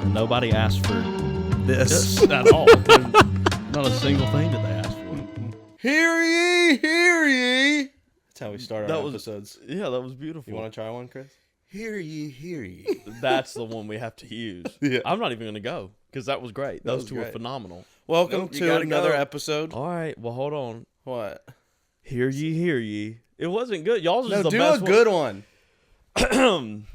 And nobody asked for This. at all. Not a single thing that they asked for. Hear ye, hear ye. That's how we start our episodes. Yeah, that was beautiful. You want to try one, Chris? Hear ye, hear ye. That's the one we have to use. Yeah. I'm not even going to go because that was great. Those was two were great. phenomenal. Welcome Nope, you to gotta another go. episode. All right, well, hold on. What? Hear ye, hear ye. It wasn't good. Y'all's No, is the do best a good one. one.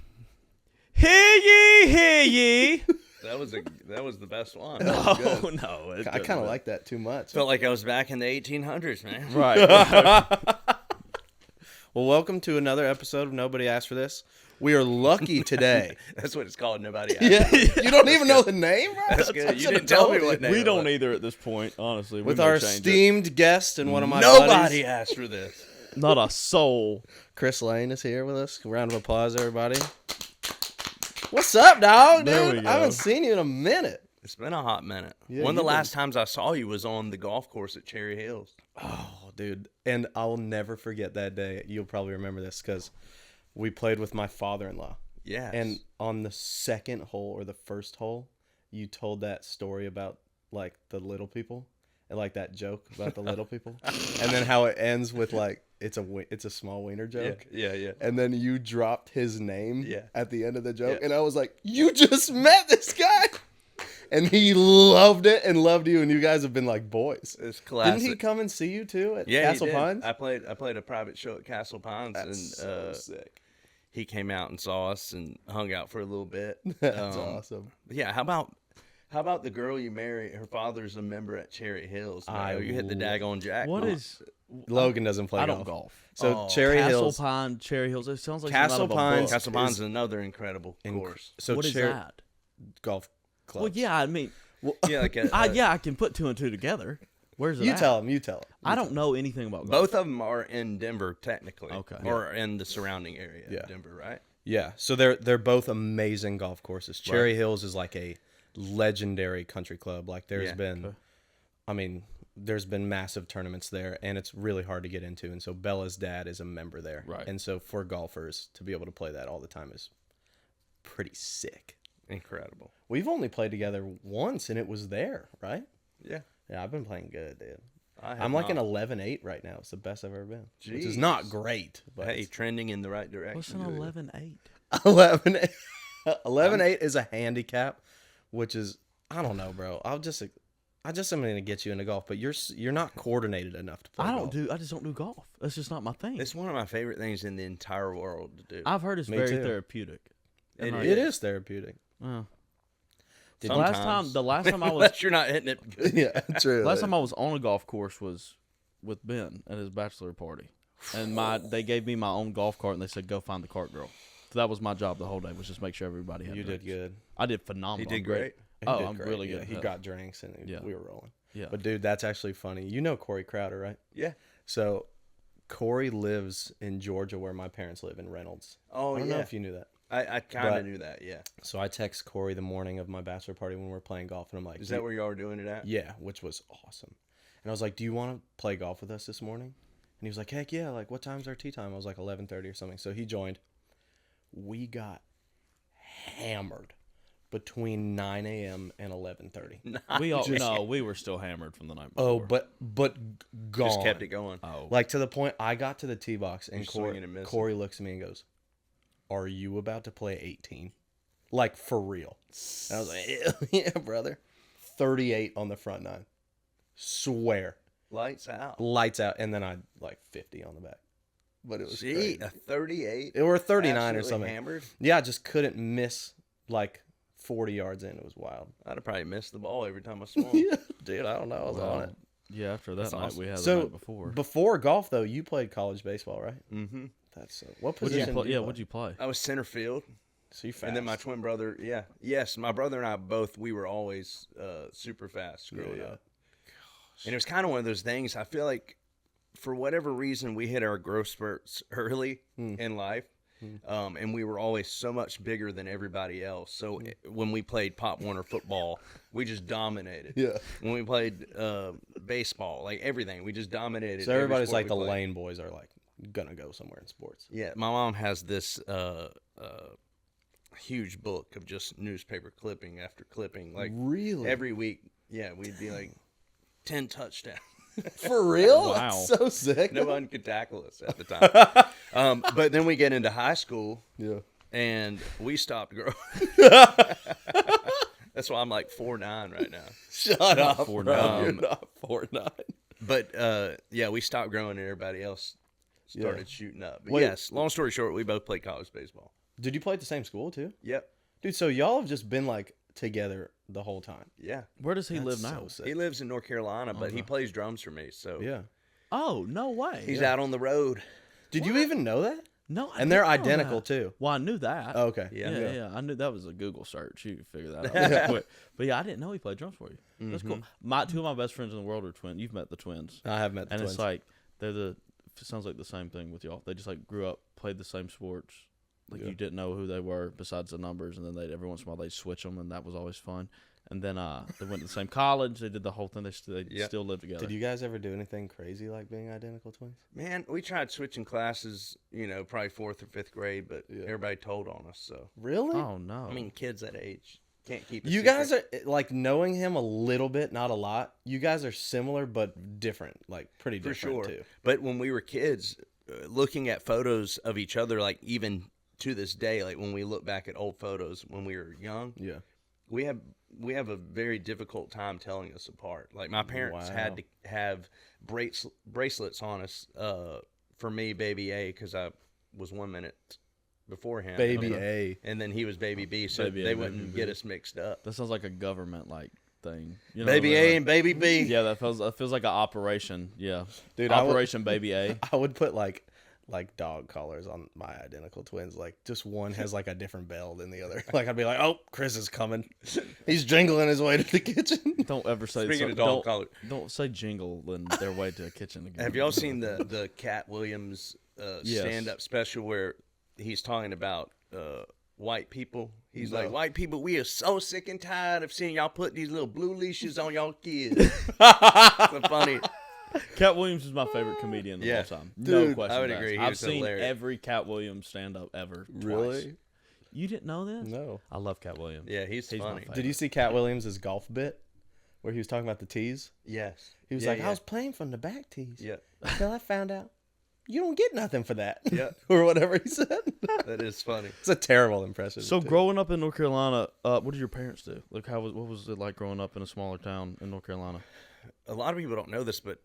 Hear ye, hear ye. That was the best one. Oh, no. I kind of like that too much. Felt like I was back in the 1800s, man. Right. Well, welcome to another episode of Nobody Asked for This. We are lucky today. That's what it's called. Nobody asked. Yeah, you don't even know the name, bro? That's good. You didn't tell me what name We it don't was. either at this point, honestly. With we may our change it. esteemed guest and one of my Nobody buddies. asked for this. Not a soul. Chris Lane is here with us. Round of applause, everybody. What's up, dog? There Dude, we I haven't go. seen you in a minute. It's been a hot minute. Yeah, One of the you've last times I saw you was on the golf course at Cherry Hills. Oh, dude. And I'll never forget that day. You'll probably remember this because we played with my father-in-law. Yes. And on the second hole or the first hole, you told that story about like the little people and like that joke about the little people, and then how it ends with like it's a small wiener joke. Yeah. And then you dropped his name Yeah. at the end of the joke, Yeah. and I was like, "You just met this guy," and he loved it and loved you, and you guys have been like boys. It's classic. Didn't he come and see you too at Yeah, Castle he did. Pines? I played a private show at Castle Pines, That's and so sick. he came out and saw us and hung out for a little bit. That's awesome. Yeah, how about the girl you marry? Her father's a member at Cherry Hills. You hit the daggone jackpot. What is... Logan doesn't play I golf. don't golf. So Oh, Cherry Castle Hills. Pine, Cherry Hills. It sounds like Castle some out of a Pines- book. Castle Pines is another incredible in- course. So What is that? Golf club. Well, yeah, I mean... Yeah, like yeah, I can put two and two together. Where's it You at? tell him. You tell him. I don't know anything about golf. both of them are in Denver technically, Okay. or in the surrounding area Yeah. of Denver, right? Yeah. So they're both amazing golf courses. Cherry Hills is like a legendary country club. Like there's Yeah. been, I mean, there's been massive tournaments there, and it's really hard to get into. And so Bella's dad is a member there. Right. And so for golfers to be able to play that all the time is pretty sick. Incredible. We've only played together once, and it was there, right? Yeah, Yeah, I've been playing good, dude. I have I'm like an not. 11-8 right now. It's the best I've ever been. Which is Jeez. not great, but Hey, trending in the right direction. What's an 11-8? 11-8 11-8 is a handicap, which is, I don't know, bro. I just am going to get you into golf, but you're not coordinated enough to play golf. I just don't do golf. That's just not my thing. It's one of my favorite things in the entire world to do. I've heard it's Me very too. therapeutic. It It is therapeutic. The Sometimes. last time I was Unless you're not hitting it good. Yeah, true. last time I was on a golf course was with Ben at his bachelor party, and they gave me my own golf cart and they said go find the cart girl. So that was my job the whole day, was just make sure everybody had. You did drinks. good. I did phenomenal. He did I'm great. He Oh, did I'm great. really Yeah, good. he Yeah. got drinks, and Yeah. we were rolling. Yeah. But, dude, that's actually funny. You know Corey Crowder, right? Yeah. So Corey lives in Georgia where my parents live in Reynolds. Oh, I don't yeah. know if you knew that. I kind But- of knew that, yeah. So I text Corey the morning of my bachelor party when we were playing golf, and I'm like, Is that where y'all were doing it at? yeah, which was awesome. And I was like, do you want to play golf with us this morning? And he was like, heck yeah. Like, what time's our tee time? I was like 11:30 or something. So he joined. We got hammered between 9 a.m. and 11:30. we were still hammered from the night Oh, before. but gone. Just kept it going. Oh, Like to the point I got to the tee box and You're swinging and missing. Corey looks at me and goes, "Are you about to play 18?" Like for real. And I was like, "Yeah, brother." 38 on the front nine. Swear. Lights out. Lights out, and then I like 50 on the back. But it was Gee, great. a 38? It were 39 or Absolutely something. hammered? Yeah, I just couldn't miss like 40 yards in. It was wild. I'd have probably missed the ball every time I swung. Yeah, dude, I don't know. I was on it. yeah. After that night awesome. we had the So night before. before golf though, you played college baseball, right? Mm-hmm. That's what What'd you position? play? did you Yeah, play? what'd you play? I was center field. So you fast. And then my twin brother, yes, my brother and I both, we were always super fast growing Yeah. up. And it was kind of one of those things, I feel like for whatever reason, we hit our growth spurts early in life. And we were always so much bigger than everybody else. So when we played Pop Warner football, we just dominated. Yeah. When we played baseball, like everything, we just dominated. So every everybody's sport like we the played. lane boys are like gonna go somewhere in sports. Yeah, my mom has this huge book of just newspaper clipping after clipping. Like Really? every week, yeah, we'd be like 10 touchdowns. For real? Wow. That's so sick. No one could tackle us at the time. But then we get into high school, Yeah. and we stopped growing. That's why I'm like 4'9" right now. Shut up, 4'9". bro. You're not 4'9". But yeah, we stopped growing, and everybody else started shooting up. But Wait. yes, long story short, we both played college baseball. Did you play at the same school too? Yep. Dude, so y'all have just been like together the whole time. Yeah. Where does he live That's now? so sick. He lives in North Carolina, but he plays drums for me. So Yeah. Oh, no way. he's out on the road. Did you even know that? No, I And they're didn't know identical that. too. Well, I knew that. Oh, okay. Yeah. Yeah. I knew that was a Google search. You could figure that out real quick. But yeah, I didn't know he played drums for you. That's cool. Two of my best friends in the world are twins. You've met the twins. I have met the And twins. it's like, it sounds like the same thing with y'all. They just like grew up, played the same sports. Like you didn't know who they were besides the numbers. And then every once in a while they'd switch them, and that was always fun. And then they went to the same college. They did the whole thing. They still live together. Did you guys ever do anything crazy like being identical twins? Man, we tried switching classes, probably 4th or 5th grade, but everybody told on us. So, Really? Oh, no. I mean, kids that age can't keep a You secret. guys are like knowing him a little bit, not a lot. You guys are similar but different, like pretty For different sure. too. But when we were kids, looking at photos of each other, like even to this day, like when we look back at old photos when we were young, Yeah. we have a very difficult time telling us apart. Like my parents Wow. had to have bracelets on us for me, baby A, because I was 1 minute before him. Baby A. And then he was baby B, so Baby A, they baby wouldn't B. get us mixed up. That sounds like a government like thing. You know Baby what I mean? A and baby B. Yeah, that feels like an operation. Yeah, Dude, I would- Operation Baby A. I would put like dog collars on my identical twins. Like just one has like a different bell than the other. Like I'd be like, "Oh, Chris is coming. He's jingling his way to the kitchen." Don't ever say Speaking so, of dog collar, Don't say jingle in their way to a kitchen again. have y'all seen the Cat Williams Yes. stand-up special where he's talking about white people? He's like, white people, we are so sick and tired of seeing y'all put these little blue leashes on y'all kids. So funny. Cat Williams is my favorite comedian of Yeah. all time. No Dude, question. I would asked. agree. He I've was seen hilarious. every Cat Williams stand-up ever. Twice. Really? You didn't know this? No. I love Cat Williams. Yeah, he's my funny. favorite. Did you see Cat Williams' golf bit where he was talking about the tees? Yes. He was Yeah, like, yeah. "I was playing from the back tees Yeah. until I found out you don't get nothing for that." Yeah. Or whatever he said. That is funny. It's a terrible impression. So too. growing up in North Carolina, what did your parents do? Like, what was it like growing up in a smaller town in North Carolina? A lot of people don't know this, but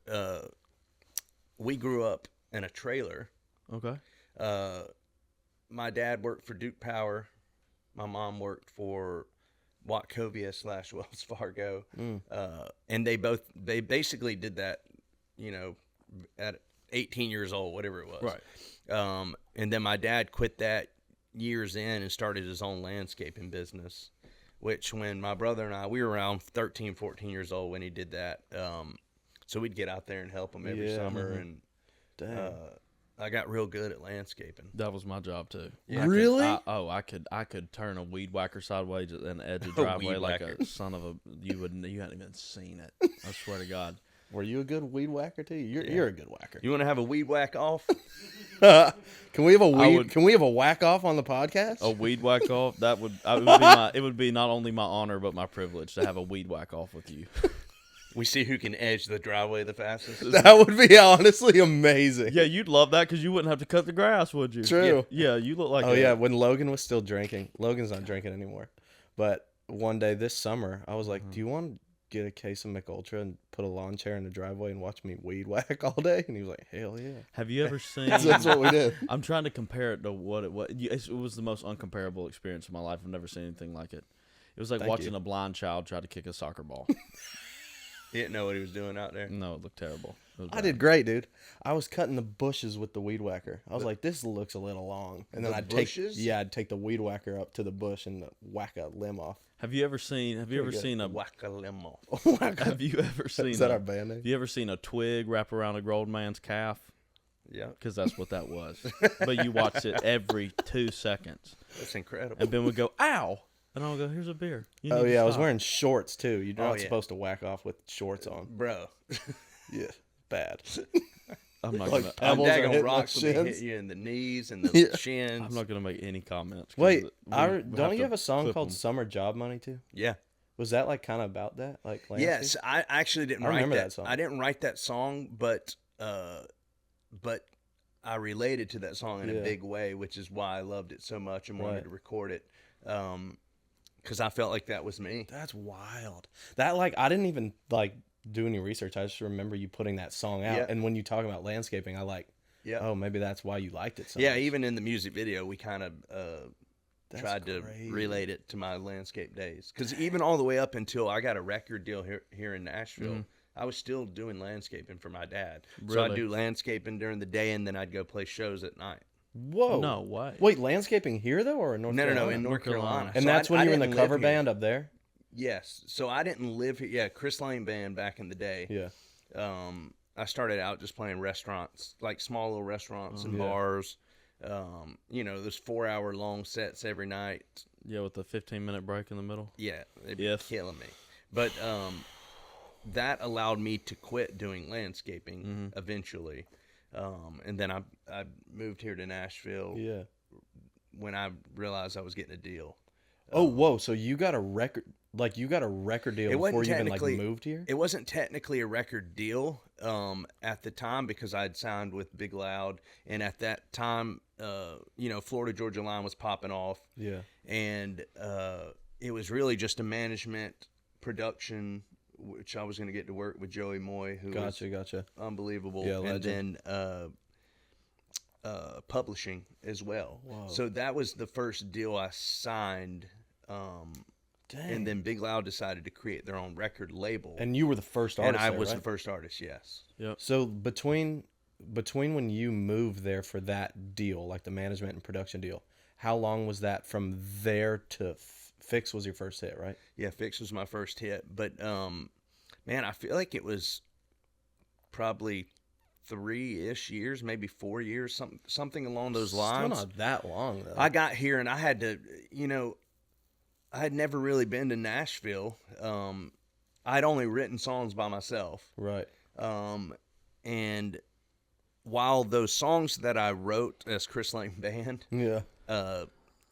we grew up in a trailer. Okay. My dad worked for Duke Power. My mom worked for Wachovia / Wells Fargo. And they basically did that, at 18 years old, whatever it was. Right. And then my dad quit that years in and started his own landscaping business, which when my brother and we were around 13, 14 years old when he did that. So we'd get out there and help him every Yeah. summer. And Dang. I got real good at landscaping. That was my job too. Yeah. Really? I could turn a weed whacker sideways and edge a driveway weed like whacker. a son of a. You hadn't even seen it. I swear to God. Were you a good weed whacker too? You're a good whacker. You want to have a weed whack off? Can we have a weed? would- Can we have a whack off on the podcast? A weed whack off. It would be not only my honor but my privilege to have a weed whack off with you. We see who can edge the driveway the fastest. That would be honestly amazing. Yeah, you'd love that because you wouldn't have to cut the grass, would you? True. Yeah, you look like. Oh yeah, when Logan was still drinking. Logan's not drinking anymore. But one day this summer, I was like, "Do you want to get a case of McUltra and put a lawn chair in the driveway and watch me weed whack all day?" And he was like, "Hell yeah." Have you ever seen? That's what we did. I'm trying to compare it to what it was. It was the most uncomparable experience of my life. I've never seen anything like it. It was like Thank watching you. a blind child try to kick a soccer ball. He didn't know what he was doing out there. No, it looked terrible. It was I bad. did great, dude. I was cutting the bushes with the weed whacker. I was like, "This looks a little long," and then The I'd bushes? I'd take the weed whacker up to the bush and whack a limb off. Have you ever seen? Have you ever good. seen a? Whack a limo. Have you ever seen? Is that a- our band name? Have you ever seen a twig wrap around a grown man's calf? Yeah, Because that's what that was. But you watched it every 2 seconds, that's incredible. and Ben would go, "Ow!" And I'll go, "Here's a beer." You Oh need to yeah, I was stop." wearing shorts too. You're not yeah. supposed to whack off with shorts on. Bro, Yeah, bad. I'm not Like gonna. pebbles are daggone hitting rocks the will be shins. hit you in the knees and the shins. I'm not gonna make any comments. 'Cause Wait, we don't you to have a song clip called 'em. "Summer Job Money" too? Yeah. Was that like kind of about that? Like landscape? Yes, I actually didn't I write remember that. that song. I didn't write that song, but I related to that song in a Yeah. big way, which is why I loved it so much and wanted Right. to record it. Because I felt like that was me. That's wild. That like I didn't even like do any research. I just remember you putting that song out. Yeah. And when you talk about landscaping, I like, Yeah. oh, maybe that's why you liked it so Yeah, much. even in the music video, we kind of That's tried to crazy. relate it to my landscape days. Because even all the way up until I got a record deal here in Nashville, I was still doing landscaping for my dad. So I'd Really? do landscaping during the day, and then I'd go play shows at night. Whoa. No way. Wait, landscaping here though, or in North Carolina? No, in North Carolina. And So that's I when you were in the didn't live cover here. band up there. Yes. So I didn't live here. Yeah, Chris Lane Band back in the day. Yeah. I started out just playing restaurants, like small little restaurants and Yeah. bars. Those 4-hour long sets every night. Yeah, with the 15-minute break in the middle. Yeah, they'd be Yes. killing me. But that allowed me to quit doing landscaping eventually. And then I moved here to Nashville Yeah. when I realized I was getting a deal. Oh, whoa. So you got a record, like you got a record deal It wasn't before you even like technically- moved here? It wasn't technically a record deal at the time because I'd signed with Big Loud, and at that time, Florida Georgia Line was popping off, Yeah. and it was really just a management production, which I was going to get to work with Joey Moy, who was Gotcha. unbelievable, Yeah, and legend. then publishing as well. Whoa. So that was the first deal I signed. Dang. And then Big Loud decided to create their own record label. And you were the first And artist I there, was right? the first artist, yes. Yep. So between when you moved there for that deal, like the management and production deal, how long was that from there to Fix was your first hit, right? Yeah, Fix was my first hit. But, man, I feel like it was probably 3-ish years, maybe 4 years, something along those lines. Still not that long, though. I got here and I had to, I had never really been to Nashville. I'd only written songs by myself. Right. And while those songs that I wrote as Chris Lane Band Yeah.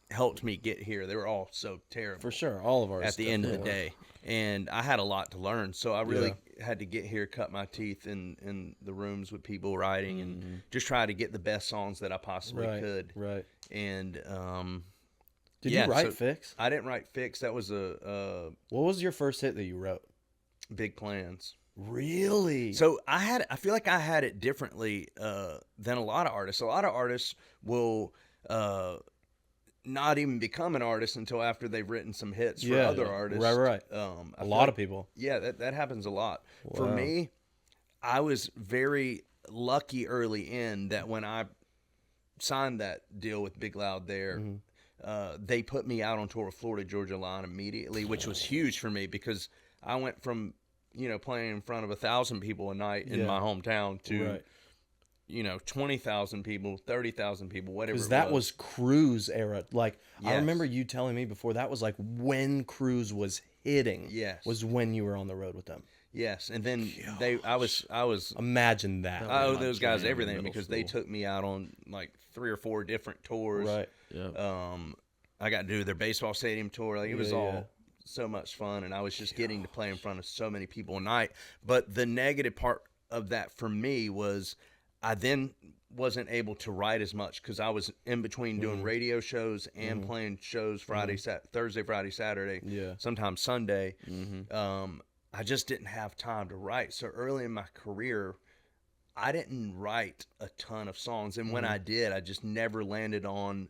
helped me get here, they were all so terrible. For sure. All of ours. At the end of the day. And I had a lot to learn. So I really had to get here, cut my teeth in the rooms with people writing and just try to get the best songs that I possibly could. Right. And Did yeah, you write so Fix? I didn't write Fix. That was a What was your first hit that you wrote? Big Plans. Really? So I feel like I had it differently than a lot of artists. A lot of artists will not even become an artist until after they've written some hits for other artists. Right. I A feel lot like- of people. Yeah, that happens a lot. For Wow. me, I was very lucky early in that when I signed that deal with Big Loud there, they put me out on tour with Florida Georgia Line immediately, which was huge for me because I went from playing in front of 1,000 people a night in my hometown to 20,000 people, 30,000 people, whatever. Because that was Cruise era. Like I Yes. remember you telling me before that was like when Cruise was hitting. Yes. Was when you were on the road with them. Yes, and then I was Imagine that. I owe my those guys jam in everything middle because they school. took me out on like 3 or 4 different tours. Right. Yeah. I got to do their baseball stadium tour. Like it was Yeah, all yeah. so much fun, and I was just getting to play in front of so many people a night. But the negative part of that for me was I then wasn't able to write as much because I was in between doing radio shows and playing shows Thursday, Friday, Saturday, Yeah. sometimes Sunday. I just didn't have time to write. So early in my career, I didn't write a ton of songs. And when I did, I just never landed on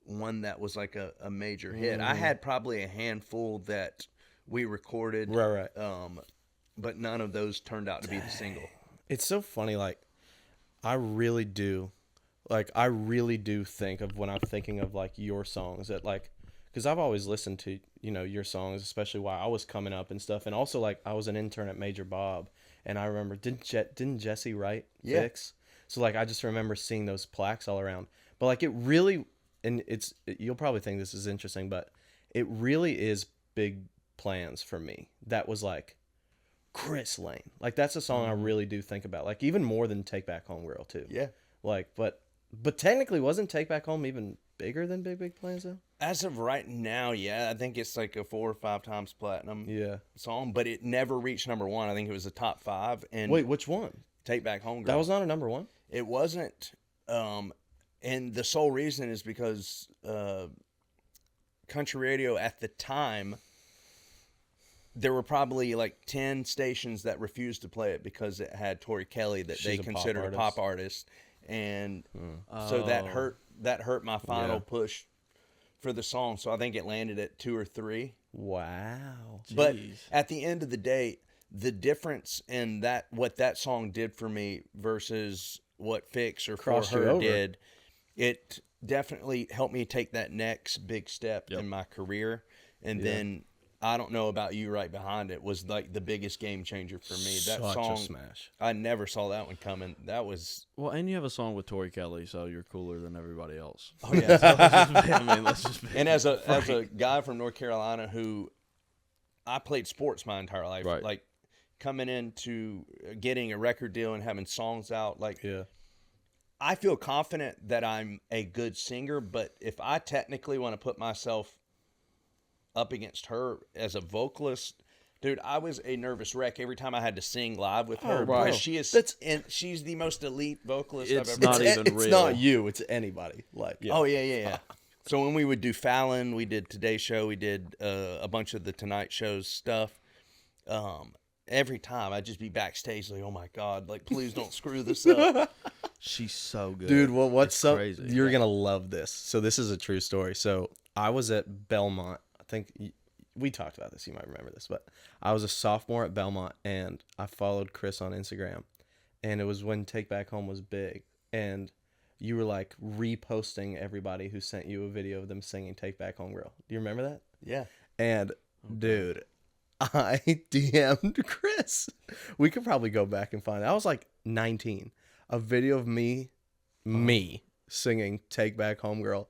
one that was like a major hit. I had probably a handful that we recorded. Right. But none of those turned out to be the single. It's so funny. Like I really do think of when I'm thinking of like your songs that like, because I've always listened to your songs, especially while I was coming up and stuff, and also like I was an intern at Major Bob, and I remember didn't Jesse write Fix? So like I just remember seeing those plaques all around, but like it really, and you'll probably think this is interesting, but it really is Big Plans for me. That was like Chris Lane. Like, that's a song I really do think about. Like, even more than Take Back Home Girl, too. Yeah. Like, but technically, wasn't Take Back Home even bigger than Big Big Plans, though? As of right now, yeah, I think it's like a 4 or 5 times platinum song, but it never reached number 1. I think it was a top 5. And Wait, which one? Take Back Home Girl. That was not a number 1? It wasn't. And the sole reason is because country radio at the time, there were probably like 10 stations that refused to play it because it had Tori Kelly that they considered a pop artist. And so that hurt my final push for the song. So I think it landed at 2 or 3. Wow. But at the end of the day, the difference in what that song did for me versus what Fix or For Her did, it definitely helped me take that next big step in my career. And then I don't know about you, right behind it was like the biggest game changer for me. That Such song, a smash. I never saw that one coming. That was Well, and you have a song with Tori Kelly, so you're cooler than everybody else. oh yeah. Let's just be And as a guy from North Carolina who I played sports my entire life, Right. like coming into getting a record deal and having songs out, like I feel confident that I'm a good singer, but if I technically want to put myself up against her as a vocalist, dude, I was a nervous wreck every time I had to sing live with her because she's the most elite vocalist I've ever heard. It's not you, it's anybody. Like, Oh yeah. So when we would do Fallon, we did Today's Show, we did a bunch of the Tonight Show's stuff. Every time I'd just be backstage like, oh my God, like please don't screw this up. She's so good. Dude, well, what's up? Crazy. You're going to love this. So this is a true story. So I was at Belmont. I think we talked about this. You might remember this. But I was a sophomore at Belmont, and I followed Chris on Instagram. And it was when Take Back Home was big. And you were like reposting everybody who sent you a video of them singing Take Back Home Girl. Do you remember that? Yeah. And, dude, I DM'd Chris. We could probably go back and find it. I was like 19. A video of me singing Take Back Home Girl,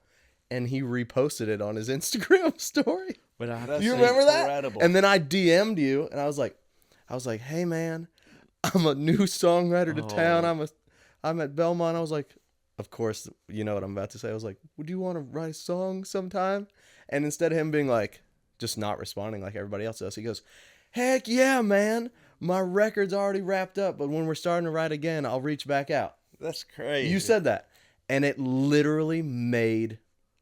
and he reposted it on his Instagram story. But Do you remember incredible. that? And then I DM'd you, and I was like, hey man, I'm a new songwriter to town. I'm at Belmont. I was like, of course, you know what I'm about to say. I was like, would you want to write a song sometime? And instead of him being like, just not responding like everybody else does, he goes, heck yeah, man. My record's already wrapped up, but when we're starting to write again, I'll reach back out. That's crazy. You said that. And it literally made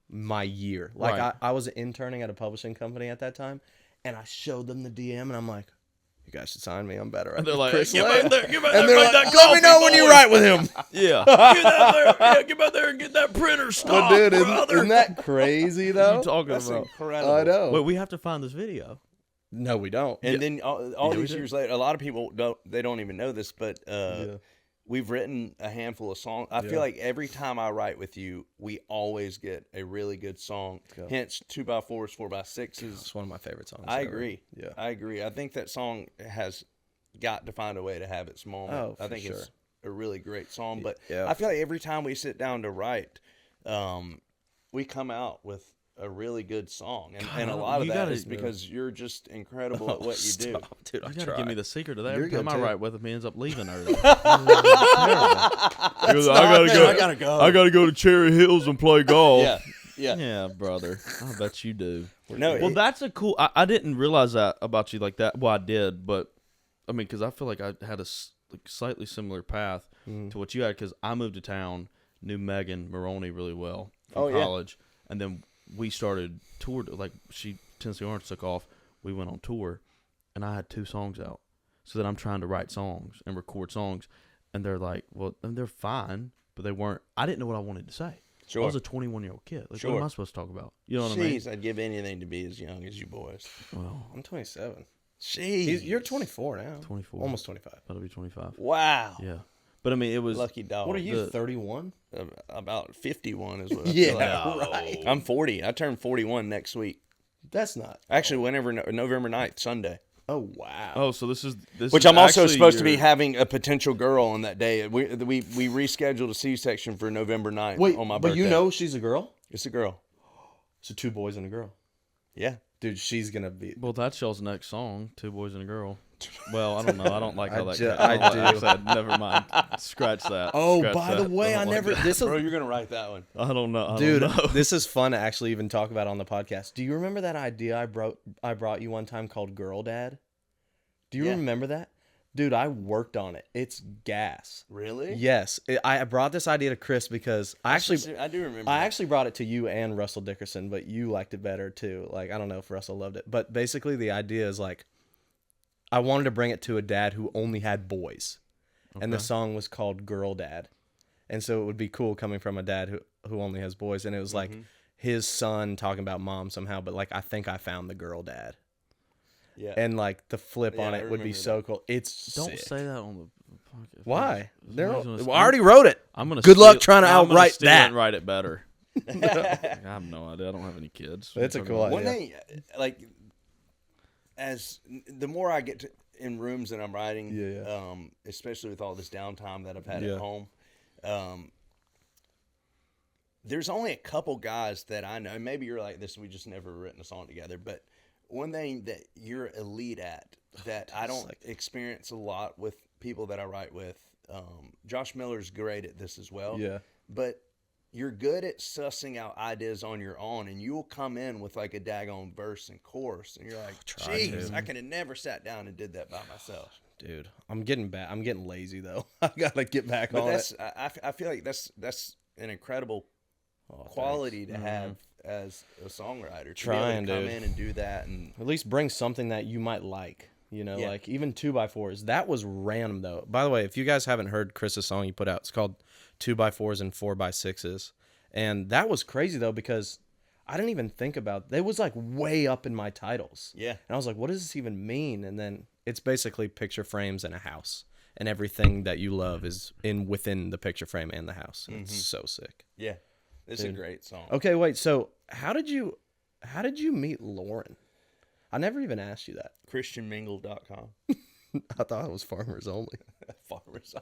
my year. Like, Right. I was interning at a publishing company at that time, and I showed them the DM, and I'm like, you guys should sign me. I'm better at And they're like, Chris get Lane. back there, get back And there, they're make like, that let me know coffee, when you boy." write with him. Yeah. Get out there. Yeah, get back there and get that printer But stopped, dude, brother. isn't that crazy, What are though? you talking That's about? incredible. I know. Wait, we have to find this video. No, we don't. And then all we these do. years later, a lot of people don't even know this, but we've written a handful of songs. I feel like every time I write with you, we always get a really good song. Hence 2x4s, 4x6s. It's one of my favorite songs. I ever. agree. Yeah. I agree. I think that song has got to find a way to have its moment. Oh, I for think sure. it's a really great song. But Yeah. I feel like every time we sit down to write, we come out with a really good song. And a lot of you that gotta- is because you're just incredible at what you do. Stop, dude. I You gotta try. give me the secret to that. You're Every time good, I too. write with him, he ends up leaving early. I gotta go. I gotta go to Cherry Hills and play golf. Yeah. Yeah, brother. I bet you do. No, Well, that's a cool. I didn't realize that about you like that. Well, I did, but I mean, because I feel like I had a slightly similar path to what you had. Because I moved to town, knew Megan Maroney really well from college, and then we started toured. Like Tennessee Orange took off, we went on tour, and I had 2 songs out. So then I'm trying to write songs and record songs, and they're like, well, and they're fine, but they weren't. I didn't know what I wanted to say. Sure. I was a 21-year-old kid. Like, Sure. what am I supposed to talk about? You know what I mean? Jeez, I'd give anything to be as young as you boys. Well, I'm 27. Jeez. You're 24 now. 24. Almost 25. That'll be 25. Wow. Yeah. But I mean, it was. Lucky dog. What are you, the- 31? About 51 is what I Yeah, feel like. right. I'm 40. I turn 41 next week. That's not. Actually, whenever November 9th, Sunday. Oh, wow. Oh, so this is Which is I'm also actually supposed to be your- having a potential girl on that day. We rescheduled a C-section for November 9th Wait, on my but birthday. you know she's a girl? It's a girl. So 2 boys and a girl. Yeah. Dude, she's going to be... Well, that's y'all's next song, 2 Boys and a Girl. Well, I don't know. I don't like how that. I do. Like I said, never mind. Scratch that. Oh, Scratch by the that. way, I don't like never. that. This is Bro, you're gonna write that one. I don't know. I Dude, don't know. this is fun to actually even talk about on the podcast. Do you remember that idea I brought you one time called Girl Dad? Do you Yeah. remember that? Dude, I worked on it. It's gas. Really? Yes. I brought this idea to Chris because I do remember. I actually brought it to you and Russell Dickerson, but you liked it better too. Like, I don't know if Russell loved it. But basically the idea is like, I wanted to bring it to a dad who only had boys. Okay. And the song was called Girl Dad. And so it would be cool coming from a dad who only has boys. And it was like his son talking about mom somehow, but like, I think I found the girl dad. Yeah. And like the flip on it would be so cool. It's Don't sick. say that on the podcast. Why? I already wrote it. I'm gonna Good luck trying to outright steal that. and write it better. I have no idea. I don't have any kids. It's a cool idea. One thing, like, as the more I get in rooms that I'm writing, especially with all this downtime that I've had at home, there's only a couple guys that I know. And maybe you're like this. We just never written a song together, but one thing that you're elite at that I don't experience a lot with people that I write with, Josh Miller's great at this as well. Yeah. But you're good at sussing out ideas on your own, and you'll come in with like a daggone verse and chorus, and you're like, "Jeez, I could have never sat down and did that by myself." Dude, I'm getting back. I'm getting lazy though. I gotta get back on it. I feel like that's an incredible quality to have as a songwriter. Trying to come in and do that, and at least bring something that you might like. You know, like even 2x4s. That was random though. By the way, if you guys haven't heard Chris's song he put out, it's called 2x4s and 4x6s. And that was crazy though, because I didn't even think about it. It was like way up in my titles. Yeah. And I was like, what does this even mean? And then it's basically picture frames and a house. And everything that you love is within the picture frame and the house. And it's so sick. Yeah. It's a great song. Okay, wait, so how did you meet Lauren? I never even asked you that. ChristianMingle.com. I thought it was Farmers Only. Farmers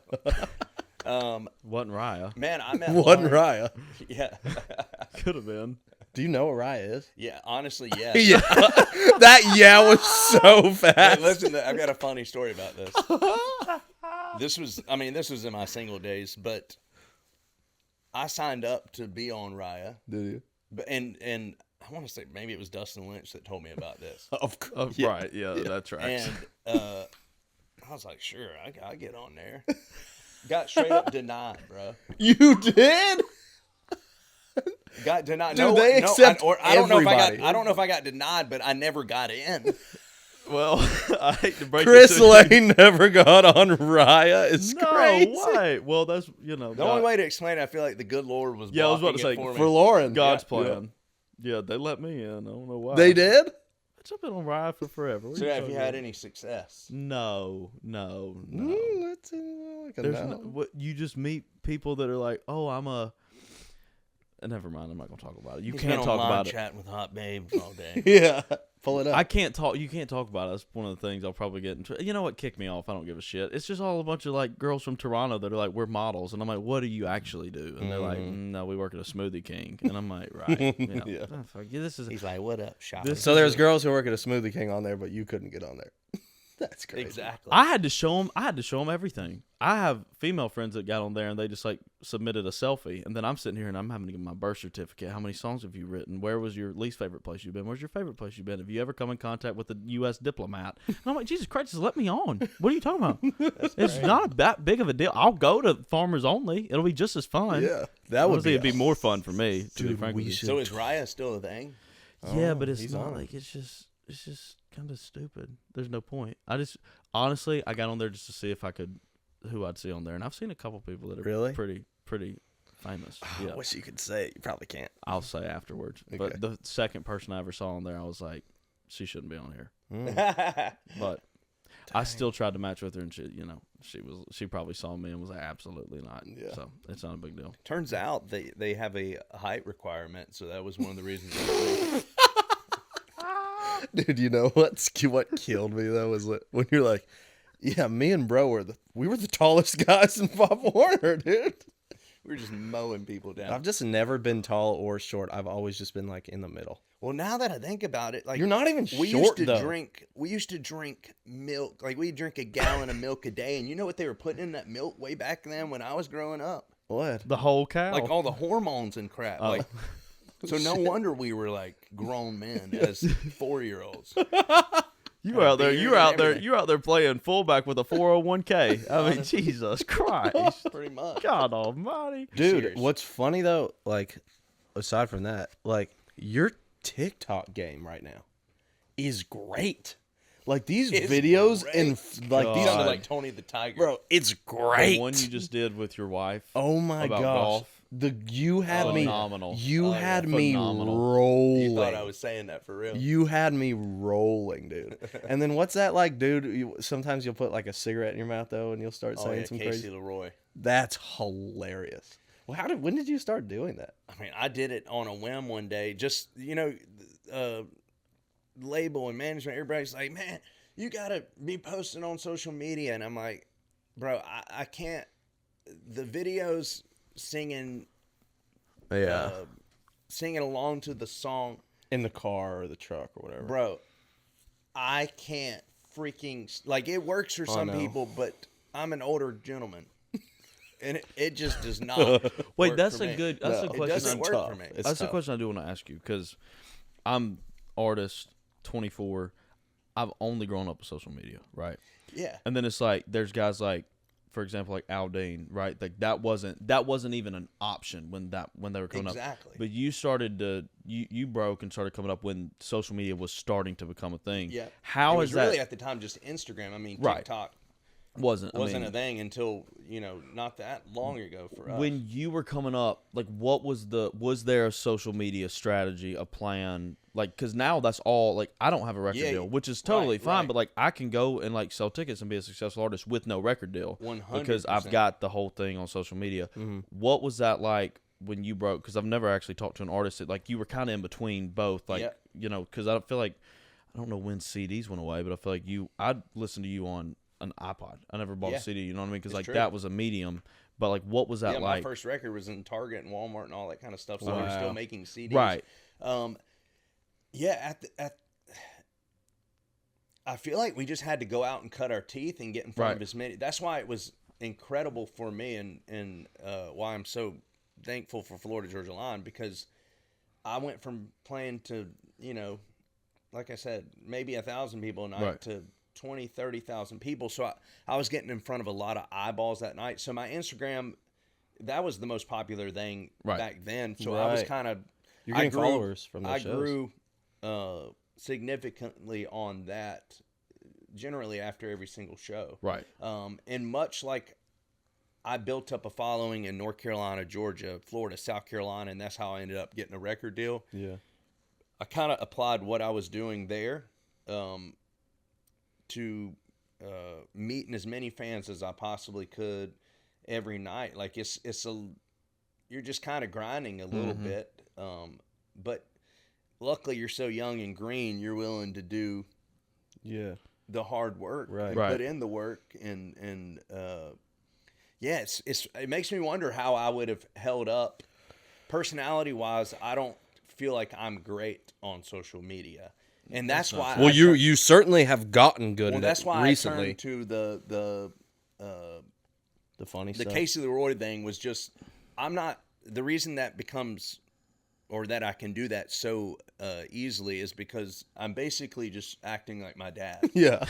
Only. Wasn't Raya. Man, I met Wasn't Raya. Yeah. Could have been. Do you know what Raya is? Yeah, honestly, yes. Yeah. That was so fast. Hey, listen, I've got a funny story about this. This was in my single days, but I signed up to be on Raya. Did you? But and I want to say maybe it was Dustin Lynch that told me about this. Of course. Right, yeah, that's right. And I was like, sure, I get on there. Got straight up denied, bro. You did? Got denied. Dude, they accept I don't know if I got denied, but I never got in. Well, I hate to break Chris it to Lane never got on Raya. It's crazy. Why? Well, that's the only way to explain it. I feel like the good Lord was. Yeah, I was about to say for Lauren, God's plan. Yeah, they let me in. I don't know why. They did. I've been on Raya for forever. So have you had any success? No. That's like what you just meet people that are like, oh, I'm a. Never mind. I'm not gonna talk about it. You can't talk about it. Chatting with hot babes all day. Yeah, pull it up. I can't talk. You can't talk about it. That's one of the things I'll probably get into. You know what? Kick me off. I don't give a shit. It's just all a bunch of like girls from Toronto that are like, we're models, and I'm like, what do you actually do? And they're like, no, we work at a Smoothie King, and I'm like, right, yeah. Oh, fuck, this is. He's like, what up, shop? So there's girls who work at a Smoothie King on there, but you couldn't get on there. That's crazy. Exactly. I had to show them everything. I have female friends that got on there and they just like submitted a selfie, and then I'm sitting here and I'm having to give my birth certificate. How many songs have you written? Where was your least favorite place you've been? Where's your favorite place you've been? Have you ever come in contact with a U.S. diplomat? And I'm like, Jesus Christ, just let me on. What are you talking about? It's not that big of a deal. I'll go to Farmers Only. It'll be just as fun. Yeah, that would be. It'd be more fun for me. To be frank with you. So is Raya still a thing? Yeah, but it's not like it's just kind of stupid. There's no point. Honestly, I got on there just to see if I could, who I'd see on there, and I've seen a couple people that are really pretty famous. Yeah. I wish you could say it. You probably can't. I'll say afterwards. Okay. But the second person I ever saw on there, I was like, she shouldn't be on here. But I still tried to match with her, and she probably saw me and was like, absolutely not. Yeah. So it's not a big deal. Turns out they have a height requirement, so that was one of the reasons. Dude, you know what killed me though was when you're like, yeah, me and bro were the tallest guys in Pop Warner, dude. We were just mowing people down. I've just never been tall or short. I've always just been like in the middle. Well, now that I think about it, like You're not even we short, used to though. we used to drink milk. Like we'd drink a gallon of milk a day, and you know what they were putting in that milk way back then when I was growing up? What? The whole cow. Like all the hormones and crap. Oh. Like so no wonder we were like grown men as 4-year-olds. You were out there. beard You were and out there. everything. You were out there playing fullback with a 401k. I mean, Jesus Christ, Pretty much. God Almighty, Dude, Serious. what's funny though, like, aside from that, like, your TikTok game right now is great. Like, these It's videos great. and, like, You these sounded God. like Tony the Tiger. bro, it's the great. one you just did with your wife. Oh my about gosh. golf. You had me Phenomenal. You had yeah. me Phenomenal. rolling. You thought I was saying that for real. You had me rolling, dude. And then what's that like, dude? Sometimes you'll put like a cigarette in your mouth though, and you'll start Oh saying yeah, some Casey crazy. Leroy. That's hilarious. Well, when did you start doing that? I mean, I did it on a whim one day. Just label and management. Everybody's like, "Man, you gotta be posting on social media," and I'm like, "Bro, I can't." The videos singing, singing along to the song, in the car or the truck or whatever. bro. I can't freaking like it works for some no. people, but I'm an older gentleman, and it just does not. Wait, work that's for a me. good. That's No, a it question. doesn't I'm- work tough. for me. It's That's a tough. question I do want to ask you because I'm artist, 24. I've only grown up with social media, right? Yeah. And then it's like there's guys like, for example, like Aldine, right? Like that wasn't even an option when they were coming up. Exactly. But you started to you broke and started coming up when social media was starting to become a thing. Yeah. How it is was that? really at the time just Instagram. I mean, Right. TikTok wasn't wasn't a thing until, not that long ago for us. when you were coming up, like what was there a social media strategy, a plan? Like, because now that's all, like, I don't have a record Yeah, deal, which is totally right, fine, right. but like I can go and like sell tickets and be a successful artist with no record deal 100%. because I've got the whole thing on social media. What was that like when you broke? Because I've never actually talked to an artist that, like, you were kind of in between both, like, Yeah. because I feel like, I don't know when CDs went away, but I feel like I'd listen to you on an iPod. I never bought Yeah. a CD, you know what I mean? Because It's like true. that was a medium, but like what was that yeah, like? my first record was in Target and Walmart and all that kind of stuff, so we were Wow. still making CDs. Right. Yeah, I feel like we just had to go out and cut our teeth and get in front Right. of as many. That's why it was incredible for me and why I'm so thankful for Florida Georgia Line, because I went from playing to, like I said, maybe 1,000 people a night Right. to 20, 30,000 people. So I was getting in front of a lot of eyeballs that night. So my Instagram, that was the most popular thing Right. back then. So I was Right. kind of, You're getting followers from those I shows. grew significantly on that generally after every single show. Right. And much like I built up a following in North Carolina, Georgia, Florida, South Carolina, and that's how I ended up getting a record deal. Yeah. I kind of applied what I was doing there to meeting as many fans as I possibly could every night. Like you're just kind of grinding a little bit, but luckily you're so young and green, you're willing to do the hard work, Right. and Right. put in the work, and yeah, it makes me wonder how I would have held up personality wise. I don't feel like I'm great on social media, and that's why. Well, you certainly have gotten good Well, at that's it why recently. I turned to the funny the stuff. Casey Leroy thing was just, I'm not, the reason that becomes, or that I can do that so easily is because I'm basically just acting like my dad. Yeah.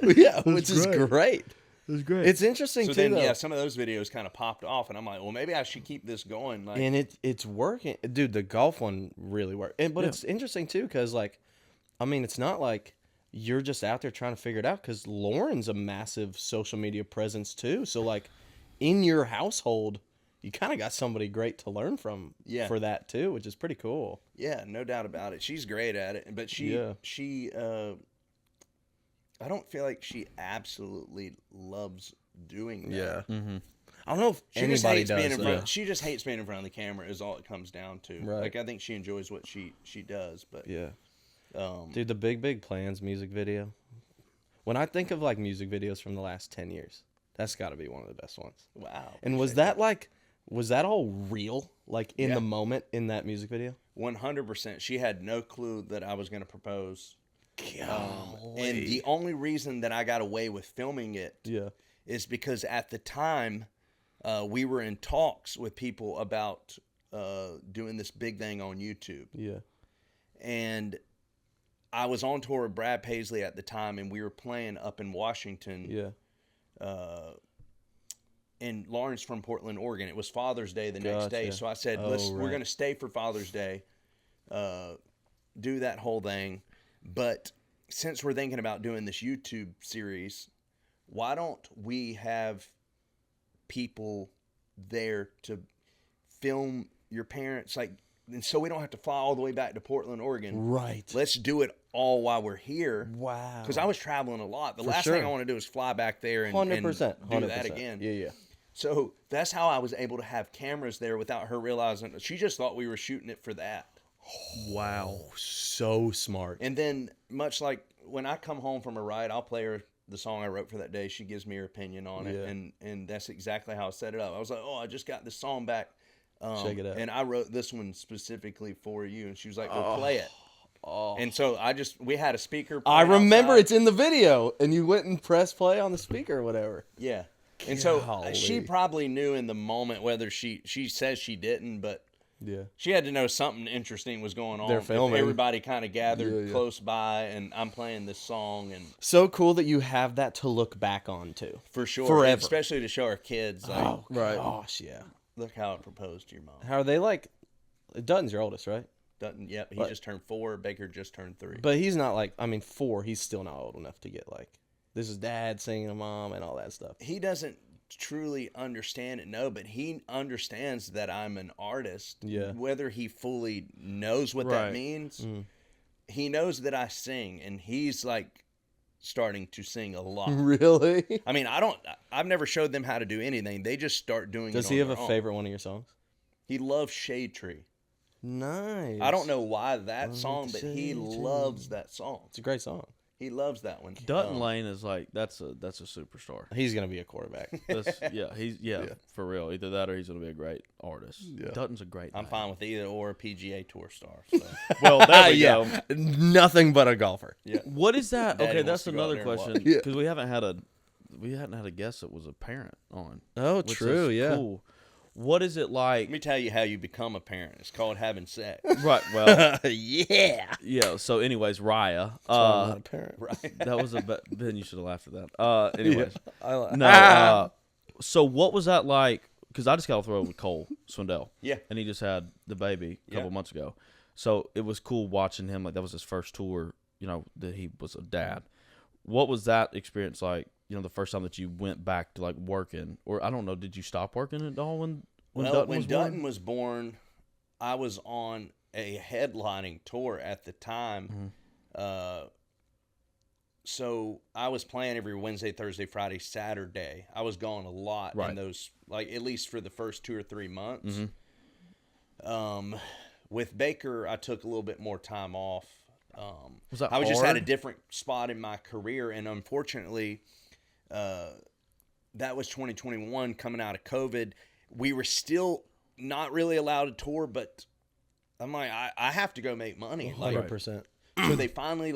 Yeah, which is great. It was great. It's interesting So too, then, though. yeah, some of those videos kind of popped off, and I'm like, well, maybe I should keep this going. Like, And it's working, dude. The golf one really worked, but Yeah. it's interesting too because, like, I mean, it's not like you're just out there trying to figure it out. Because Lauren's a massive social media presence too. So, like, in your household, you kind of got somebody great to learn from. Yeah. For that too, which is pretty cool. yeah, no doubt about it. She's great at it, but she I don't feel like she absolutely loves doing that. I don't know if She just anybody hates does. being in though. front. She just hates being in front of the camera. Is all it comes down to. Right. Like, I think she enjoys what she does, but Yeah. Dude, the Big Plans music video. When I think of like music videos from the last 10 years, that's got to be one of the best ones. wow. And was that like Was that all real? Like in Yeah. the moment in that music video? 100%. She had no clue that I was going to propose. And the only reason that I got away with filming it is because at the time we were in talks with people about doing this big thing on YouTube. Yeah. And I was on tour with Brad Paisley at the time, and we were playing up in Washington. Yeah. And Lauren's from Portland, Oregon. It was Father's Day the next day. So I said, we're going to stay for Father's Day, do that whole thing. But since we're thinking about doing this YouTube series, why don't we have people there to film your parents? Like, and so we don't have to fly all the way back to Portland, Oregon. Right. Let's do it all while we're here. Wow. Because I was traveling a lot. The last thing I want to do is fly back there and 100%. do that again. Yeah. So that's how I was able to have cameras there without her realizing. She just thought we were shooting it for that. Wow. So smart. And then, much like when I come home from a ride, I'll play her the song I wrote for that day. She gives me her opinion on it. And that's exactly how I set it up. I was like, I just got this song back. Check it out. And I wrote this one specifically for you. And she was like, well, play it. And so we had a speaker. I remember outside. it's in the video, and you went and pressed play on the speaker or whatever. Yeah. And so she probably knew in the moment, whether she says she didn't, but she had to know something interesting was going on. They're filming. Everybody kind of gathered close by, and I'm playing this song. And so cool that you have that to look back on, too. For sure. Forever. Especially to show our kids. Like, Gosh, yeah. Look how I proposed to your mom. How are they like? Dutton's your oldest, right? Dutton, yep. He just turned 4. Baker just turned 3. But he's not 4, he's still not old enough to get this is dad singing to mom and all that stuff. He doesn't truly understand it, no, but he understands that I'm an artist. Yeah. Whether he fully knows what that means, he knows that I sing, and he's starting to sing a lot. Really? I mean, I've never showed them how to do anything. They just start doing it. Does he have a favorite one of your songs? He loves Shade Tree. Nice. I don't know why that song, but he loves that song. It's a great song. He loves that one. Dutton Lane is that's a superstar. He's gonna be a quarterback. He's for real. Either that or he's gonna be a great artist. Yeah. Dutton's a great. I'm fine with either or. PGA Tour star. So. Well, there we go. Nothing but a golfer. Yeah. What is that? Daddy Okay, wants that's to go another out there and question because we hadn't had a guest that was a parent on. Oh, which true. is Yeah. Cool. What is it like? Let me tell you how you become a parent. It's called having sex. Right. Well. Yeah. Yeah. So, anyways, Raya. That's why I'm not a parent. Right. That was Ben. You should have laughed at that. Anyways. Yeah. No. So, what was that like? Because I just got off the road with Cole Swindell. Yeah. And he just had the baby a couple months ago. So it was cool watching him. Like that was his first tour. That he was a dad. What was that experience like? The first time that you went back to working, or I don't know, did you stop working at all when Dutton was born? I was on a headlining tour at the time. Mm-hmm. So I was playing every Wednesday, Thursday, Friday, Saturday. I was gone a lot in those, at least for the first 2 or 3 months. Mm-hmm. With Baker, I took a little bit more time off. Was that I hard? just had a different spot in my career, and unfortunately, that was 2021 coming out of COVID. We were still not really allowed to tour, but I'm like, I have to go make money. 100%. So they finally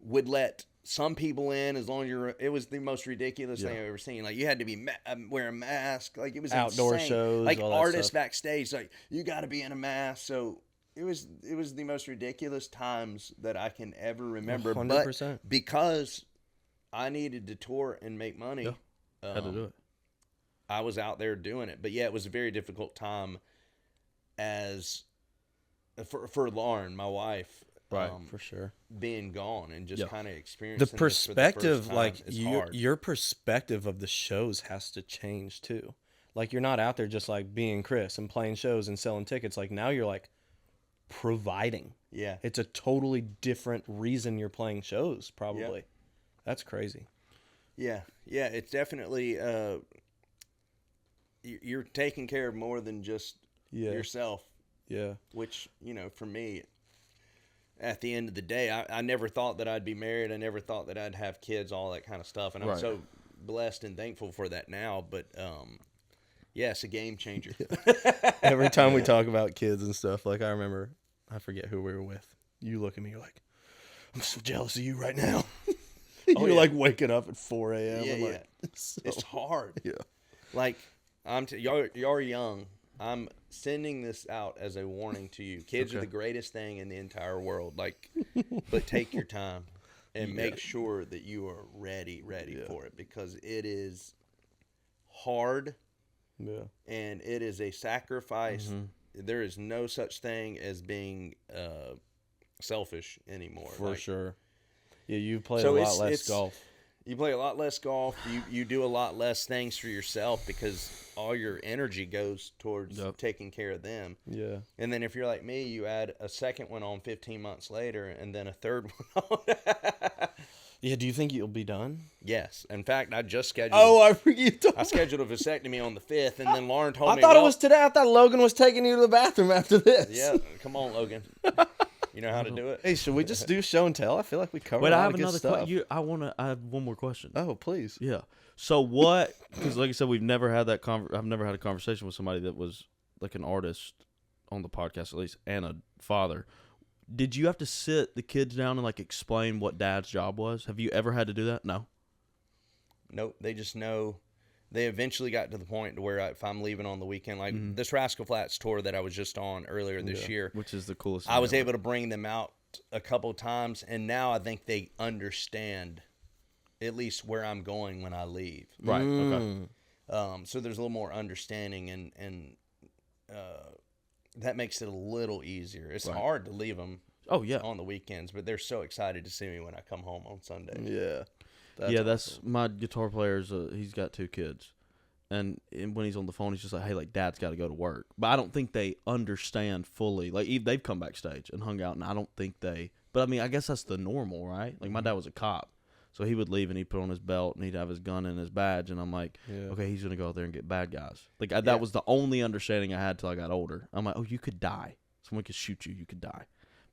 would let some people in as long as it was the most ridiculous thing I've ever seen. You had to be wear a mask. It was outdoor insane. shows, all that artists stuff. backstage, you got to be in a mask. So it was the most ridiculous times that I can ever remember. 100%. But because I needed to tour and make money, had to do it. I was out there doing it. But yeah, it was a very difficult time for Lauren, my wife. Right, for sure. Being gone and just kind of experiencing the perspective, this for the first time is hard. your perspective of the shows has to change too. You're not out there just being Chris and playing shows and selling tickets. Now you're providing. Yeah, it's a totally different reason you're playing shows. Probably, Yep. That's crazy. Yeah, it's definitely you're taking care of more than just yourself. Yeah, which for me. At the end of the day, I never thought that I'd be married. I never thought that I'd have kids, all that kind of stuff. And I'm so blessed and thankful for that now. But Yes, a game changer. Every time we talk about kids and stuff, like I remember, I forget who we were with. You look at me, you're like, I'm so jealous of you right now. You're like waking up at 4 a.m. Yeah, and yeah. like, It's hard. Yeah. Like, y'all young. I'm sending this out as a warning to you. Kids are the greatest thing in the entire world. Like, but take your time and make sure that you are ready for it, because it is hard. Yeah. And it is a sacrifice. There is no such thing as being selfish anymore. For sure. Yeah, you play So a lot less golf. You play a lot less golf. You do a lot less things for yourself because all your energy goes towards taking care of them. Yeah. And then if you're like me, you add a second one on 15 months later and then a third one on. Yeah, do you think you'll be done? Yes. In fact, I just scheduled. Oh, I forget. I scheduled a vasectomy on the 5th, and then Lauren told me. I thought it was today. I thought Logan was taking you to the bathroom after this. Yeah, come on, Logan. You know how to do it. Hey, should we just do show and tell? I feel like we covered. Wait, a lot I have of good another stuff. question. I have one more question. Oh, please. Yeah. So what? Because like I said, we've never had that. I've never had a conversation with somebody that was like an artist on the podcast, at least, and a father. Did you have to sit the kids down and like explain what Dad's job was? Have you ever had to do that? No. Nope. They just know. They eventually got to the point to where if I'm leaving on the weekend, like this Rascal Flatts tour that I was just on earlier this year, which is the coolest. I was able to bring them out a couple times, and now I think they understand at least where I'm going when I leave. Right. Okay. So there's a little more understanding, and that makes it a little easier. It's hard to leave them. Oh yeah. On the weekends, but they're so excited to see me when I come home on Sunday. Yeah. That's my guitar player's. He's got 2 kids, and when he's on the phone, he's just like, "Hey, like Dad's got to go to work." But I don't think they understand fully. Like they've come backstage and hung out, and I don't think they. But I mean, I guess that's the normal, right? Like my dad was a cop, so he would leave and he'd put on his belt and he'd have his gun and his badge, and I'm like, okay, he's gonna go out there and get bad guys. Like that was the only understanding I had till I got older. I'm like, oh, you could die. Someone could shoot you. You could die.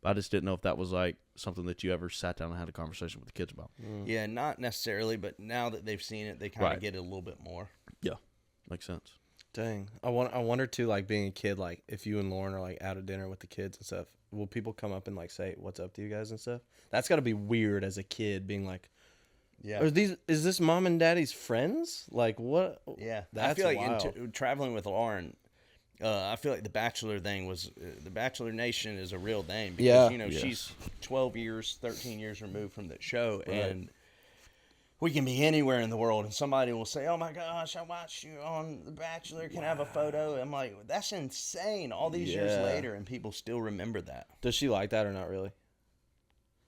I just didn't know if that was like something that you ever sat down and had a conversation with the kids about. Yeah, not necessarily, but now that they've seen it, they kind of get it a little bit more. Yeah, makes sense. Dang, I wonder too, like being a kid, like if you and Lauren are like out at dinner with the kids and stuff, will people come up and like say what's up to you guys and stuff? That's got to be weird as a kid, being like, yeah, is this mom and daddy's friends? Like what? Yeah, that's I feel like wild. traveling with Lauren. I feel like the Bachelor thing was the Bachelor Nation is a real thing because she's 12 years, 13 years removed from that show, and we can be anywhere in the world, and somebody will say, "Oh my gosh, I watched you on The Bachelor. Can I have a photo?" I'm like, "That's insane!" All these years later, and people still remember that. Does she like that or not really?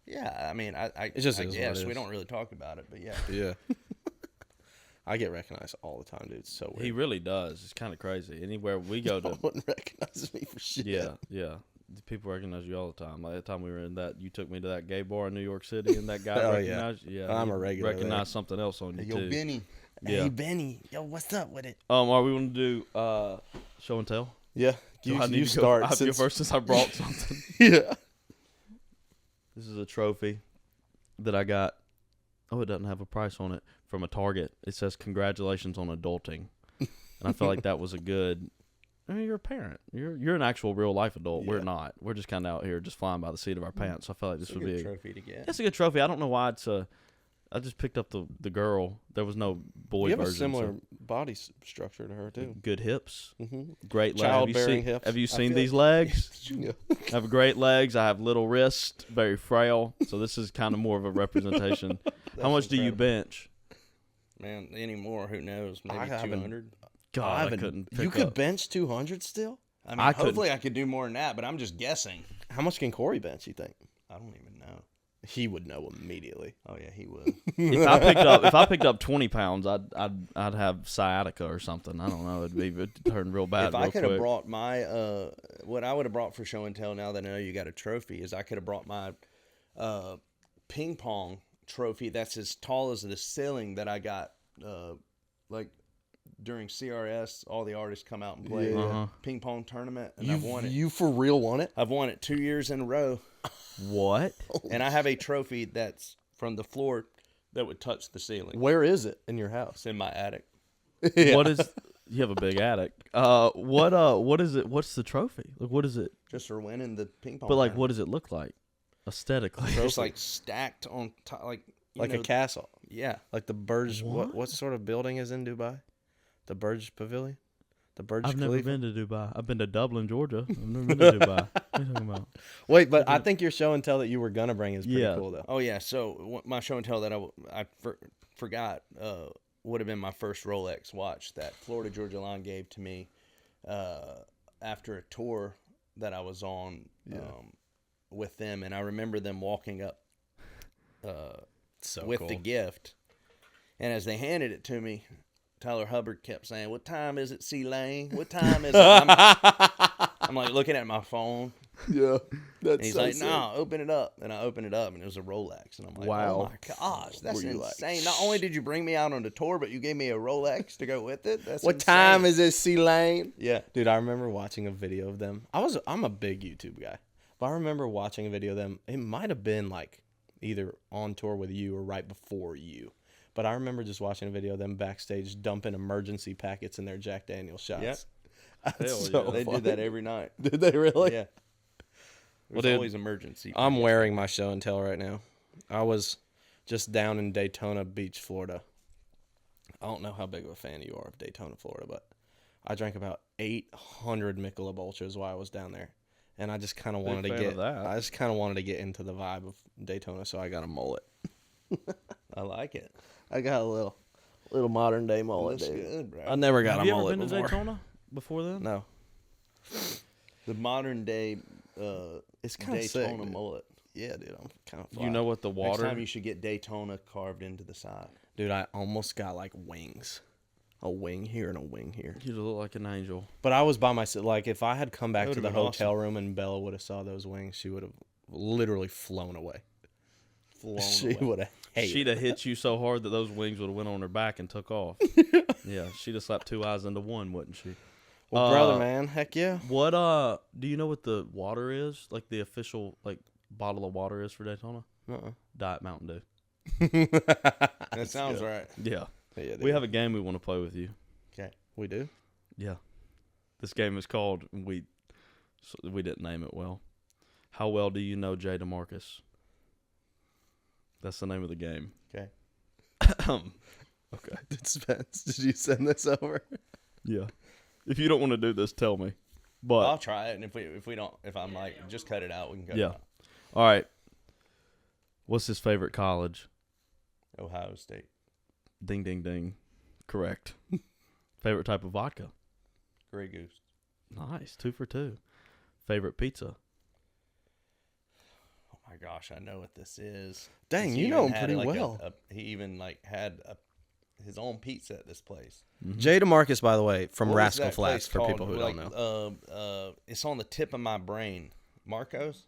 Yeah, I mean, I it's just guess we don't really talk about it, but yeah, yeah. I get recognized all the time, dude. It's so weird. He really does. It's kind of crazy. Anywhere we go to, no one recognizes me for shit. Yeah. People recognize you all the time. Like the time we were in that, you took me to that gay bar in New York City, and that guy recognized you. Yeah, I'm a regular. Recognized something else on you too. Yo, Benny. Yeah. Hey, Benny. Yo, what's up with it? Are we going to do show and tell? Yeah. You start. I'll go first since I brought something. Yeah. This is a trophy that I got. Oh, it doesn't have a price on it. From a Target. It says congratulations on adulting. And I feel like that was a good. I mean, you're a parent. You're an actual real life adult. Yeah. We're not. We're just kind of out here just flying by the seat of our pants. So I feel like this would be a trophy to get. It's a good trophy. I don't know why it's a. I just picked up the girl. There was no boy version. You have a similar body structure to her too. Good hips. Mm-hmm. Great legs. Childbearing hips. Have you seen these legs? Yeah. I have great legs. I have little wrists. Very frail. So this is kind of more of a representation. How much do you bench? Man, anymore, who knows? Maybe 200. God, I couldn't pick You could up. bench 200 still? I mean, hopefully I could do more than that, but I'm just guessing. How much can Corey bench, you think? I don't even know. He would know immediately. Oh yeah, he would. If I picked up 20 pounds, I'd have sciatica or something. I don't know. It'd turn real bad. If I could have brought my what I would have brought for show and tell, now that I know you got a trophy, is I could have brought my ping pong trophy that's as tall as the ceiling that I got like during CRS. All the artists come out and play ping pong tournament, and I've won it. You for real won it? I've won it 2 years in a row. What? And I have a trophy that's from the floor that would touch the ceiling. Where is it in your house? It's in my attic. Yeah. What is? You have a big attic. What is it? What's the trophy? Like, what is it? Just for winning the ping pong. But like, tournament. what does it look like aesthetically? Just like stacked on top, like a castle. Yeah. Like the Burj. What? What sort of building is in Dubai? The Burj Pavilion. The Burj I've Khalifa? never been to Dubai. I've been to Dublin, Georgia. I've never been to Dubai. What are you talking about? Wait, but I think your show and tell that you were gonna bring is pretty cool though. Oh yeah. So my show and tell that I forgot would have been my first Rolex watch that Florida Georgia Line gave to me after a tour that I was on with them, and I remember them walking up with the gift, and as they handed it to me, Tyler Hubbard kept saying, "What time is it, C Lane? What time is it?" I'm like looking at my phone. Yeah, And he's like, "No, open it up." And I opened it up, and it was a Rolex. And I'm like, Wow. "Oh my gosh, that's Were you insane! like, Not only did you bring me out on the tour, but you gave me a Rolex to go with it. That's what insane. time is it, C Lane? Yeah, Dude, I remember watching a video of them. I'm a big YouTube guy, but I remember watching a video of them. It might have been like either on tour with you or right before you. But I remember just watching a video of them backstage dumping emergency packets in their Jack Daniel's shots. Yep. That's Hell yeah. they funny. did that every night. Did they really? Yeah, there's dude, always emergency. I'm wearing my show and tell right now. I was just down in Daytona Beach, Florida. I don't know how big of a fan you are of Daytona, Florida, but I drank about 800 Michelob Ultras while I was down there. And I just kind of wanted to fan get of that. I just kind of wanted to get into the vibe of Daytona, so I got a mullet. I like it. I got a little modern day mullet, Looks dude. good, bro. I never got Have a you ever mullet been to before. Daytona before then? No. The modern day It's kind of Daytona sick, mullet. Yeah, dude, I'm kind of You know what the Next water? time you should get Daytona carved into the side. Dude, I almost got like wings. A wing here and a wing here. You look like an angel. But I was by myself. Like, if I had come back That to would've the been hotel room and Bella would have saw those wings, she would have literally flown away. She would have hated She'd have hit you so hard that those wings would have went on her back and took off. Yeah, she'd have slapped two eyes into one, wouldn't she? Well, brother, man, heck yeah. What do you know what the water is? Like the official like bottle of water is for Daytona? Diet Mountain Dew. That sounds right. Yeah. Yeah, We have a game we want to play with you. Okay. We do? Yeah. This game is called we didn't name it well. How well do you know Jay DeMarcus? That's the name of the game. Okay. Okay. Spence, did you send this over? Yeah. If you don't want to do this, tell me. But I'll try it, and if I'm like, just cut it out, we can cut it yeah. out. All right. What's his favorite college? Ohio State. Ding, ding, ding. Correct. Favorite type of vodka? Grey Goose. Nice. 2 for 2. Favorite pizza? Oh my gosh, I know what this is. Dang, He you know even him had, pretty like, well. he even like had his own pizza at this place. Jay DeMarcus, by the way, from What was Rascal that Flatts, place for called? people who Like, don't know. It's on the tip of my brain. Marco's?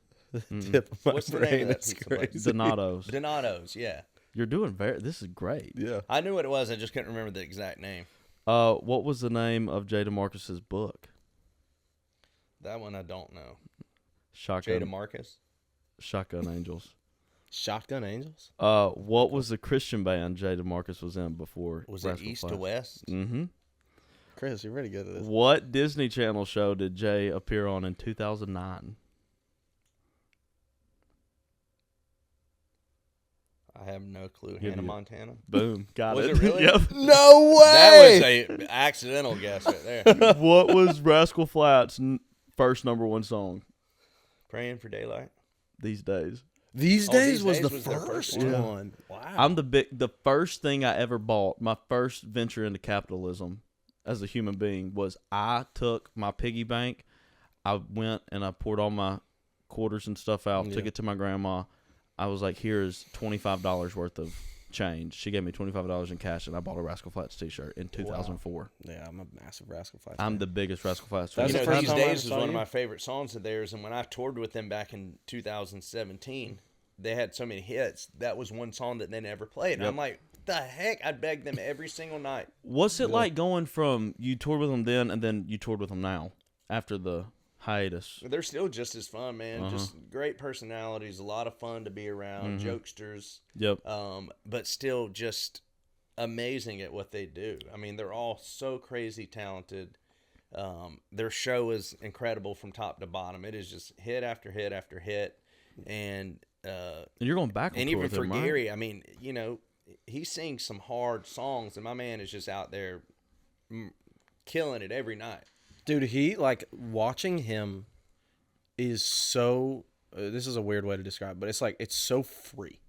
Tip of my What's the name brain of that is pizza place? crazy. Donato's. Donato's, yeah. You're doing this is great. Yeah. I knew what it was, I just couldn't remember the exact name. What was the name of Jay DeMarcus's book? That one I don't know. Shotgun. Jada Marcus? Shotgun Angels. Shotgun Angels? What was the Christian band Jay DeMarcus was in before? Was it East to West? Mm-hmm. Chris, you're really good at this. What Disney Channel show did Jay appear on in 2009? I have no clue. Give Hannah you- Montana? Boom. Got Was it. it really? Yep. No way! That was a accidental guess right there. What was Rascal Flatts' first #1 song Praying for Daylight. these days? These Oh, days These was Days the was their first first one. one. Wow. I'm the first thing I ever bought, my first venture into capitalism as a human being was I took my piggy bank, I went and I poured all my quarters and stuff out, took it to my grandma. I was like, here's $25 worth of change. She gave me $25 in cash, and I bought a Rascal Flatts t-shirt in 2004. Yeah, I'm a massive Rascal Flatts I'm fan. the biggest Rascal Flatts That's fan. You the know, first These time I ever Days was saw one of you? my favorite songs of theirs, and when I toured with them back in 2017, they had so many hits. That was one song that they never played. And I'm like, the heck? I'd beg them every single night. What's it like going from you toured with them then and then you toured with them now after the hiatus? They're still just as fun, man. Just great personalities, a lot of fun to be around, jokesters. Yep. But still just amazing at what they do. I mean, they're all so crazy talented. Their show is incredible from top to bottom. It is just hit after hit after hit, and you're going back and even for Gary, right? I mean, you know, he sings some hard songs, and my man is just out there killing it every night. Dude, he, like, watching him is so, this is a weird way to describe it, but it's like, it's so free.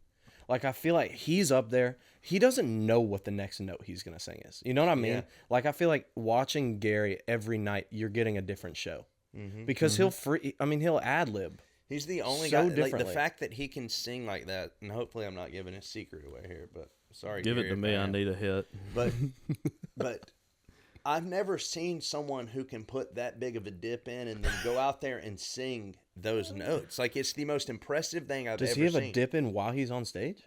Like, I feel like he's up there. He doesn't know what the next note he's going to sing is. You know what I mean? Yeah. Like, I feel like watching Gary every night, you're getting a different show. Because he'll ad-lib. He's the only guy, like, the fact that he can sing like that, and hopefully I'm not giving his secret away here, but sorry, Give Gary, it to me, I need a hit. But I've never seen someone who can put that big of a dip in and then go out there and sing those notes. Like, it's the most impressive thing I've ever seen. Does he have a dip in while he's on stage?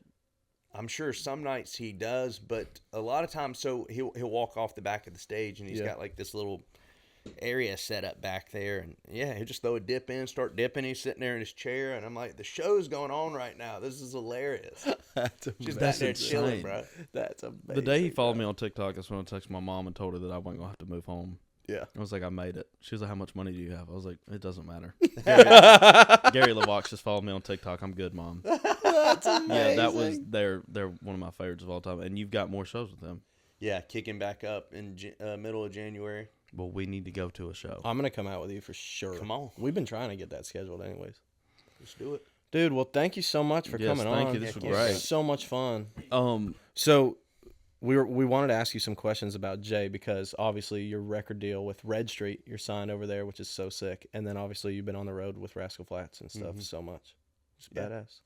I'm sure some nights he does, but a lot of times, so he'll walk off the back of the stage and he's got like this little area set up back there, and he'll just throw a dip in, start dipping. He's sitting there in his chair, and I'm like, the show's going on right now. This is hilarious. That's just back there chilling, bro. That's amazing. The day he followed me on TikTok, that's when I texted my mom and told her that I wasn't gonna have to move home. Yeah, I was like, I made it. She was like, how much money do you have? I was like, it doesn't matter. Gary LeVox just followed me on TikTok. I'm good, Mom. That's amazing. Yeah, that was they're one of my favorites of all time, and you've got more shows with them. Yeah, kicking back up in middle of January. Well, we need to go to a show. I'm going to come out with you for sure. Come on. We've been trying to get that scheduled anyways. Let's do it. Dude, well, thank you so much for coming on. Thank you. This was great. So much fun. So we wanted to ask you some questions about Jay, because obviously your record deal with Red Street, you're signed over there, which is so sick. And then obviously you've been on the road with Rascal Flatts and stuff so much. It's badass.